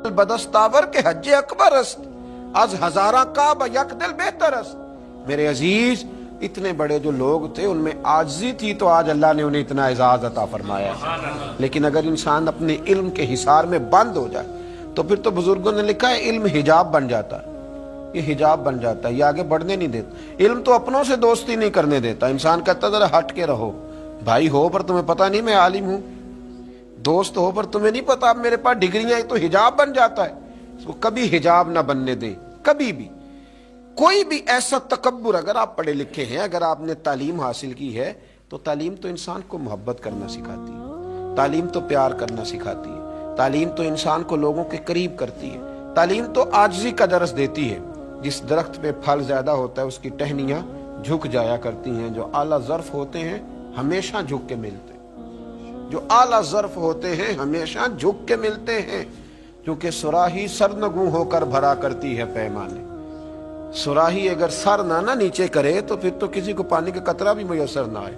بدستاور کے حج اکبر است، از ہزارہ کعبہ یک دل بہتر است۔ میرے عزیز، اتنے بڑے جو لوگ تھے ان میں عاجزی تھی تو آج اللہ نے انہیں اتنا اعزاز عطا فرمایا ہے۔ لیکن اگر انسان اپنے علم کے حصار میں بند ہو جائے تو پھر تو بزرگوں نے لکھا ہے علم حجاب بن جاتا ہے، یہ حجاب بن جاتا ہے، یہ آگے بڑھنے نہیں دیتا۔ علم تو اپنوں سے دوستی نہیں کرنے دیتا، انسان کہتا ذرا ہٹ کے رہو، بھائی ہو پر تمہیں پتہ نہیں میں عالم ہوں، دوست ہو پر تمہیں نہیں پتا اب میرے پاس ڈگریاں ہیں، تو حجاب بن جاتا ہے۔ اس کو کبھی حجاب نہ بننے دے، کبھی بھی کوئی بھی ایسا تکبر۔ اگر آپ پڑھے لکھے ہیں، اگر آپ نے تعلیم حاصل کی ہے تو تعلیم تو انسان کو محبت کرنا سکھاتی ہے، تعلیم تو پیار کرنا سکھاتی ہے، تعلیم تو انسان کو لوگوں کے قریب کرتی ہے، تعلیم تو عاجزی کا درس دیتی ہے۔ جس درخت پہ پھل زیادہ ہوتا ہے اس کی ٹہنیاں جھک جایا کرتی ہیں، جو اعلیٰ ظرف ہوتے ہیں ہمیشہ جھک کے ملتے ہیں، جو اعلیٰ ظرف ہوتے ہیں ہمیشہ جھک کے ملتے ہیں، کیونکہ صراحی سرنگوں ہو کر بھرا کرتی ہے پیمانے۔ صراحی اگر سر نہ نیچے کرے تو پھر تو کسی کو پانی کا قطرہ بھی میسر نہ آئے،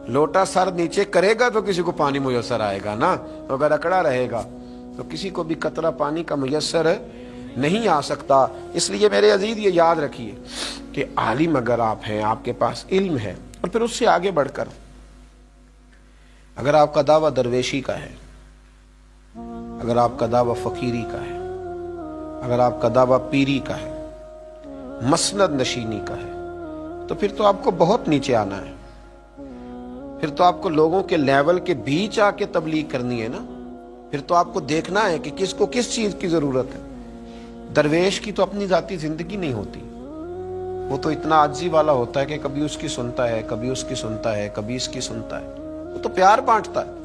لوٹا سر نیچے کرے گا تو کسی کو پانی میسر آئے گا نا، اگر اکڑا رہے گا تو کسی کو بھی قطرہ پانی کا میسر نہیں آ سکتا۔ اس لیے میرے عزیز یہ یاد رکھیے کہ عالم اگر آپ ہیں، آپ کے پاس علم ہے، اور پھر اس سے آگے بڑھ کر اگر آپ کا دعویٰ درویشی کا ہے، اگر آپ کا دعویٰ فقیری کا ہے، اگر آپ کا دعویٰ پیری کا ہے، مسند نشینی کا ہے، تو پھر تو آپ کو بہت نیچے آنا ہے، پھر تو آپ کو لوگوں کے لیول کے بیچ آ کے تبلیغ کرنی ہے نا، پھر تو آپ کو دیکھنا ہے کہ کس کو کس چیز کی ضرورت ہے۔ درویش کی تو اپنی ذاتی زندگی نہیں ہوتی، وہ تو اتنا عاجزی والا ہوتا ہے کہ کبھی اس کی سنتا ہے، کبھی اس کی سنتا ہے، کبھی اس کی سنتا ہے، وہ تو پیار بانٹتا ہے۔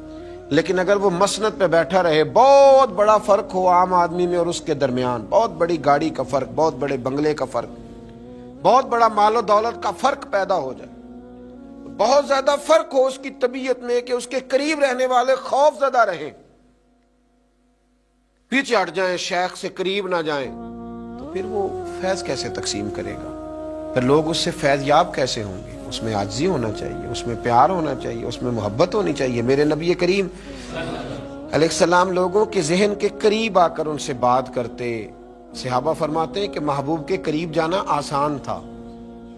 لیکن اگر وہ مسند پہ بیٹھا رہے، بہت بڑا فرق ہو عام آدمی میں اور اس کے درمیان، بہت بڑی گاڑی کا فرق، بہت بڑے بنگلے کا فرق، بہت بڑا مال و دولت کا فرق پیدا ہو جائے، بہت زیادہ فرق ہو اس کی طبیعت میں کہ اس کے قریب رہنے والے خوف زدہ رہیں، پیچھے ہٹ جائیں، شیخ سے قریب نہ جائیں، تو پھر وہ فیض کیسے تقسیم کرے گا؟ پھر لوگ اس سے فیض یاب کیسے ہوں گے؟ اس میں عاجزی ہونا چاہیے، اس میں پیار ہونا چاہیے، اس میں محبت ہونی چاہیے۔ میرے نبی کریم علیہ السلام لوگوں کے ذہن کے قریب آ کر ان سے بات کرتے۔ صحابہ فرماتے ہیں کہ محبوب کے قریب جانا آسان تھا،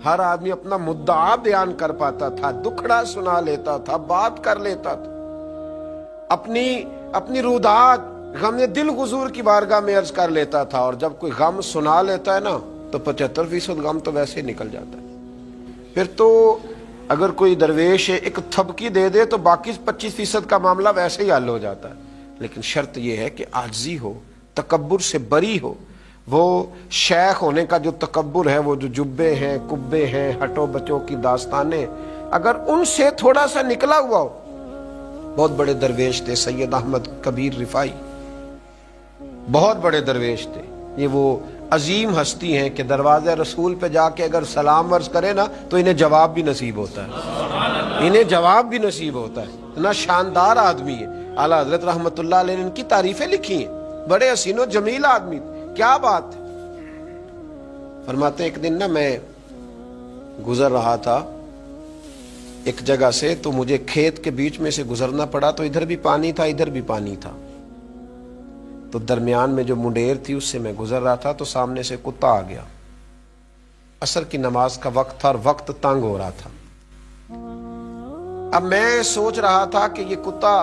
ہر آدمی اپنا مدعا بیان کر پاتا تھا، دکھڑا سنا لیتا تھا، بات کر لیتا تھا، اپنی رودات غم دل حضور کی بارگاہ میں عرض کر لیتا تھا، اور جب کوئی غم سنا لیتا ہے نا تو 75% غم تو ویسے ہی نکل جاتا ہے۔ پھر تو اگر کوئی درویش ایک تھپکی دے دے تو باقی 25% کا معاملہ ویسے ہی حل ہو جاتا ہے۔ لیکن شرط یہ ہے کہ عاجزی ہو، تکبر سے بری ہو۔ وہ شیخ ہونے کا جو تکبر ہے، وہ جو جبے ہیں، کبے ہیں، ہٹو بچوں کی داستانیں، اگر ان سے تھوڑا سا نکلا ہوا ہو۔ بہت بڑے درویش تھے سید احمد کبیر رفاعی، بہت بڑے درویش تھے، یہ وہ عظیم ہستی ہیں کہ دروازے رسول پہ جا کے اگر سلام عرض کرے نا تو انہیں جواب بھی نصیب ہوتا ہے، انہیں جواب بھی نصیب ہوتا ہے۔ اتنا شاندار آدمی ہے، اعلیٰ حضرت رحمت اللہ علیہ نے ان کی تعریفیں لکھی ہیں، بڑے حسین و جمیل آدمی، کیا بات ہے۔ فرماتے ہیں ایک دن نا میں گزر رہا تھا ایک جگہ سے، تو مجھے کھیت کے بیچ میں سے گزرنا پڑا، تو ادھر بھی پانی تھا ادھر بھی پانی تھا، تو درمیان میں جو منڈیر تھی اس سے میں گزر رہا تھا، تو سامنے سے کتا آ گیا۔ عصر کی نماز کا وقت تھا اور وقت تنگ ہو رہا تھا۔ اب میں سوچ رہا تھا کہ یہ کتا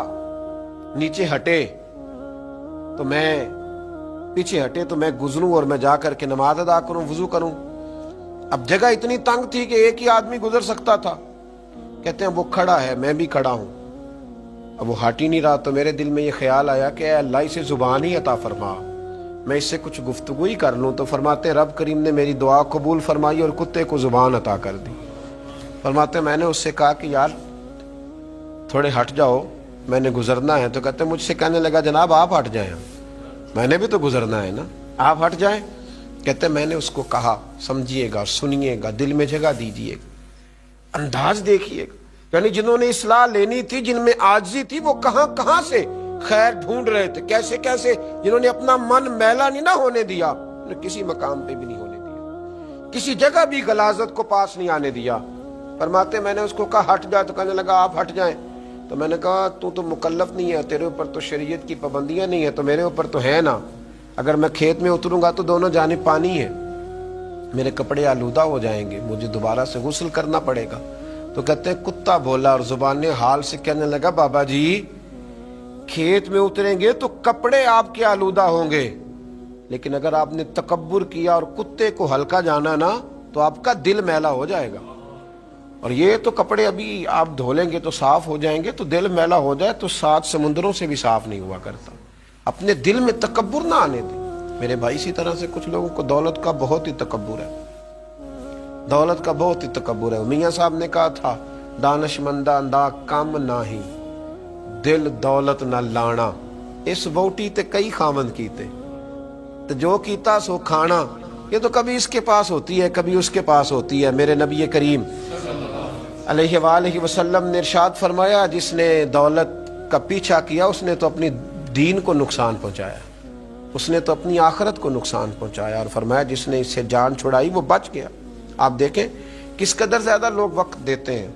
نیچے ہٹے تو میں پیچھے ہٹے تو میں گزروں اور میں جا کر کے نماز ادا کروں، وضو کروں۔ اب جگہ اتنی تنگ تھی کہ ایک ہی آدمی گزر سکتا تھا۔ کہتے ہیں وہ کھڑا ہے، میں بھی کھڑا ہوں، اب وہ ہٹ ہی نہیں رہا، تو میرے دل میں یہ خیال آیا کہ اے اللہ اسے زبان ہی عطا فرما، میں اس سے کچھ گفتگو ہی کر لوں۔ تو فرماتے رب کریم نے میری دعا قبول فرمائی اور کتے کو زبان عطا کر دی۔ فرماتے میں نے اس سے کہا کہ یار تھوڑے ہٹ جاؤ، میں نے گزرنا ہے۔ تو کہتے مجھ سے کہنے لگا جناب آپ ہٹ جائیں، میں نے بھی تو گزرنا ہے نا، آپ ہٹ جائیں۔ کہتے میں نے اس کو کہا سمجھیے گا، سنیے گا، دل میں جگہ دیجیے گا، انداز دیکھیے گا، یعنی جنہوں نے اصلاح لینی تھی، جن میں عاجزی تھی، وہ کہاں کہاں سے خیر ڈھونڈ رہے تھے، کیسے کیسے، جنہوں نے اپنا من میلا نہیں نہ ہونے دیا، کسی مقام پہ بھی نہیں ہونے دیا، کسی جگہ بھی غلاظت کو پاس نہیں آنے دیا۔ فرماتے میں نے اس کو کہا ہٹ جا، تو کہنے لگا آپ ہٹ جائیں۔ تو میں نے کہا تو مکلف نہیں ہے، تیرے اوپر تو شریعت کی پابندیاں نہیں ہے، تو میرے اوپر تو ہے نا۔ اگر میں کھیت میں اتروں گا تو دونوں جانب پانی ہے، میرے کپڑے آلودہ ہو جائیں گے، مجھے دوبارہ سے غسل کرنا پڑے گا۔ تو کہتے ہیں کتا بولا اور زبان حال سے کہنے لگا بابا جی کھیت میں اتریں گے تو کپڑے آپ کے آلودہ ہوں گے، لیکن اگر آپ نے تکبر کیا اور کتے کو ہلکا جانا نا تو آپ کا دل میلا ہو جائے گا، اور یہ تو کپڑے ابھی آپ دھو لیں گے تو صاف ہو جائیں گے، تو دل میلا ہو جائے تو 7 سمندروں سے بھی صاف نہیں ہوا کرتا۔ اپنے دل میں تکبر نہ آنے دیں میرے بھائی۔ اسی طرح سے کچھ لوگوں کو دولت کا بہت ہی تکبر ہے، دولت کا بہت ہی تکبر ہے۔ میاں صاحب نے کہا تھا دانش مندہ دا کم نہیں، دل دولت نہ لانا، اس ووٹی تے کئی خامند کیتے، تو جو کیتا سو کھانا۔ یہ تو کبھی اس کے پاس ہوتی ہے کبھی اس کے پاس ہوتی ہے۔ میرے نبی کریم علیہ وآلہ وسلم نے ارشاد فرمایا جس نے دولت کا پیچھا کیا اس نے تو اپنی دین کو نقصان پہنچایا، اس نے تو اپنی آخرت کو نقصان پہنچایا، اور فرمایا جس نے اس سے جان چھڑائی وہ بچ گیا۔ آپ دیکھیں کس قدر زیادہ لوگ وقت دیتے ہیں،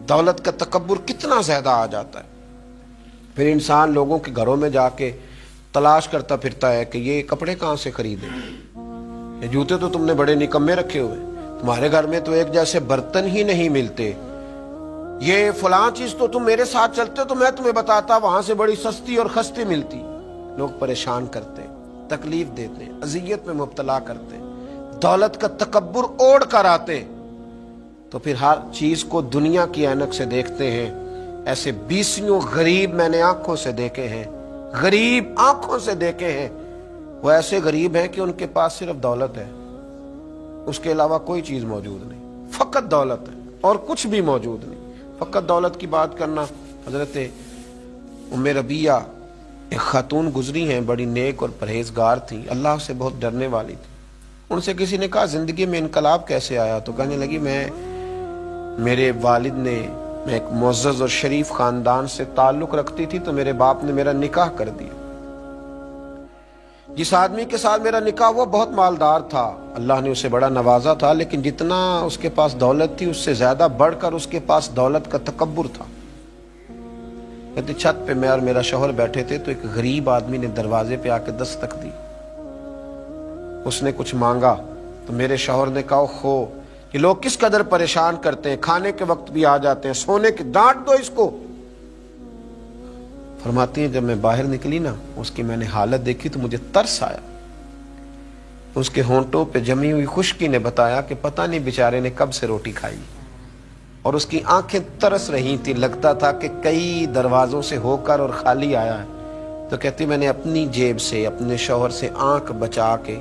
دولت کا تکبر کتنا زیادہ آ جاتا ہے۔ پھر انسان لوگوں کے گھروں میں جا کے تلاش کرتا پھرتا ہے کہ یہ کپڑے کہاں سے خریدے، یہ جوتے تو تم نے بڑے نکمے رکھے ہوئے، تمہارے گھر میں تو ایک جیسے برتن ہی نہیں ملتے، یہ فلاں چیز تو تم میرے ساتھ چلتے تو میں تمہیں بتاتا وہاں سے بڑی سستی اور خستی ملتی۔ لوگ پریشان کرتے ہیں، تکلیف دیتے ہیں، اذیت میں مبتلا کرتے ہیں، دولت کا تکبر اوڑھ کر آتے ہیں، تو پھر ہر چیز کو دنیا کی اینک سے دیکھتے ہیں۔ ایسے 20 غریب میں نے آنکھوں سے دیکھے ہیں، غریب آنکھوں سے دیکھے ہیں، وہ ایسے غریب ہیں کہ ان کے پاس صرف دولت ہے، اس کے علاوہ کوئی چیز موجود نہیں، فقط دولت ہے اور کچھ بھی موجود نہیں۔ فقط دولت کی بات کرنا، حضرت ام ربیہ ایک خاتون گزری ہیں، بڑی نیک اور پرہیزگار تھی، اللہ سے بہت ڈرنے والی تھی۔ ان سے کسی نے کہا زندگی میں انقلاب کیسے آیا؟ تو کہنے لگی میرے والد نے، میں ایک معزز اور شریف خاندان سے تعلق رکھتی تھی تو میرے باپ نے میرا نکاح کر دیا۔ جس آدمی کے ساتھ میرا نکاح وہ بہت مالدار تھا، اللہ نے اسے بڑا نوازا تھا، لیکن جتنا اس کے پاس دولت تھی اس سے زیادہ بڑھ کر اس کے پاس دولت کا تکبر تھا۔ کہتے چھت پہ میں اور میرا شوہر بیٹھے تھے تو ایک غریب آدمی نے دروازے پہ آ کے دستک دی، اس نے کچھ مانگا تو میرے شوہر نے کہا خو کہ لوگ کس قدر پریشان کرتے ہیں، کھانے کے وقت بھی آ جاتے ہیں، سونے کے ڈانٹ دو اس کو۔ فرماتی ہیں جب میں باہر نکلی نا اس کی میں نے حالت دیکھی تو مجھے ترس آیا، اس کے ہونٹوں پہ جمی ہوئی خشکی نے بتایا کہ پتہ نہیں بیچارے نے کب سے روٹی کھائی، اور اس کی آنکھیں ترس رہی تھی، لگتا تھا کہ کئی دروازوں سے ہو کر اور خالی آیا ہے۔ تو کہتی میں نے اپنی جیب سے اپنے شوہر سے آنکھ بچا کے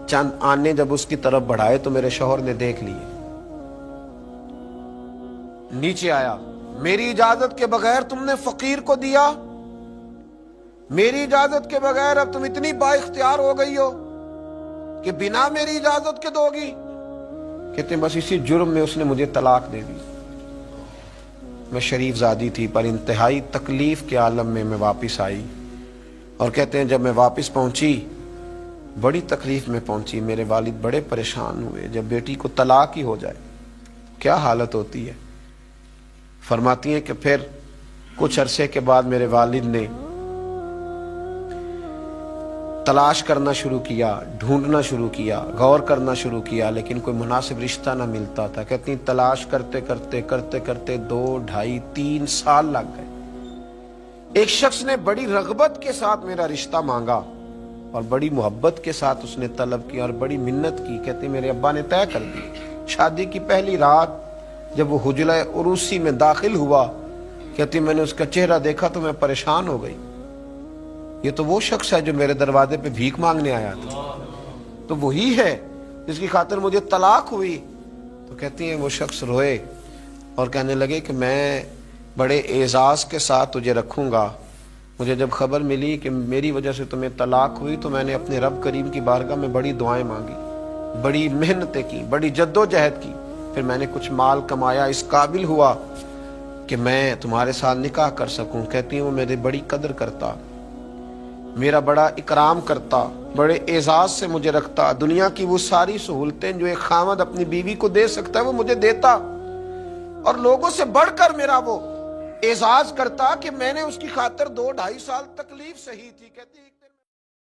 چند آنے جب اس کی طرف بڑھائے تو میرے شوہر نے دیکھ لیے، نیچے آیا، میری اجازت کے بغیر تم نے فقیر کو دیا، میری اجازت کے بغیر اب تم اتنی با اختیار ہو گئی ہو کہ بنا میری اجازت کے دو گی؟ کہتے ہیں بس اسی جرم میں اس نے مجھے طلاق دے دی۔ میں شریف زادی تھی پر انتہائی تکلیف کے عالم میں واپس آئی، اور کہتے ہیں جب میں واپس پہنچی بڑی تکلیف میں پہنچی، میرے والد بڑے پریشان ہوئے، جب بیٹی کو طلاق ہی ہو جائے کیا حالت ہوتی ہے۔ فرماتی ہیں کہ پھر کچھ عرصے کے بعد میرے والد نے تلاش کرنا شروع کیا، ڈھونڈنا شروع کیا، غور کرنا شروع کیا، لیکن کوئی مناسب رشتہ نہ ملتا تھا۔ کہتی ہیں تلاش کرتے کرتے 2، 2.5، 3 سال لگ گئے۔ ایک شخص نے بڑی رغبت کے ساتھ میرا رشتہ مانگا اور بڑی محبت کے ساتھ اس نے طلب کیا اور بڑی منت کی۔ کہتے میرے ابا نے طے کر دی، شادی کی پہلی رات جب وہ حجرہ عروسی میں داخل ہوا، کہتی میں نے اس کا چہرہ دیکھا تو میں پریشان ہو گئی، یہ تو وہ شخص ہے جو میرے دروازے پہ بھیک مانگنے آیا تھا، تو وہی ہے جس کی خاطر مجھے طلاق ہوئی۔ تو کہتی ہیں وہ شخص روئے اور کہنے لگے کہ میں بڑے اعزاز کے ساتھ تجھے رکھوں گا، مجھے جب خبر ملی کہ میری وجہ سے تمہیں طلاق ہوئی تو میں نے اپنے رب کریم کی بارگاہ میں بڑی دعائیں مانگی، بڑی محنتیں کی، بڑی جد و جہد کی، پھر میں نے کچھ مال کمایا، اس قابل ہوا کہ میں تمہارے ساتھ نکاح کر سکوں۔ کہتی ہیں وہ میری بڑی قدر کرتا، میرا بڑا اکرام کرتا، بڑے اعزاز سے مجھے رکھتا، دنیا کی وہ ساری سہولتیں جو ایک خامد اپنی بیوی کو دے سکتا ہے وہ مجھے دیتا، اور لوگوں سے بڑھ کر میرا وہ اعزاز کرتا کہ میں نے اس کی خاطر 2-2.5 سال تکلیف سہی تھی۔ کہتی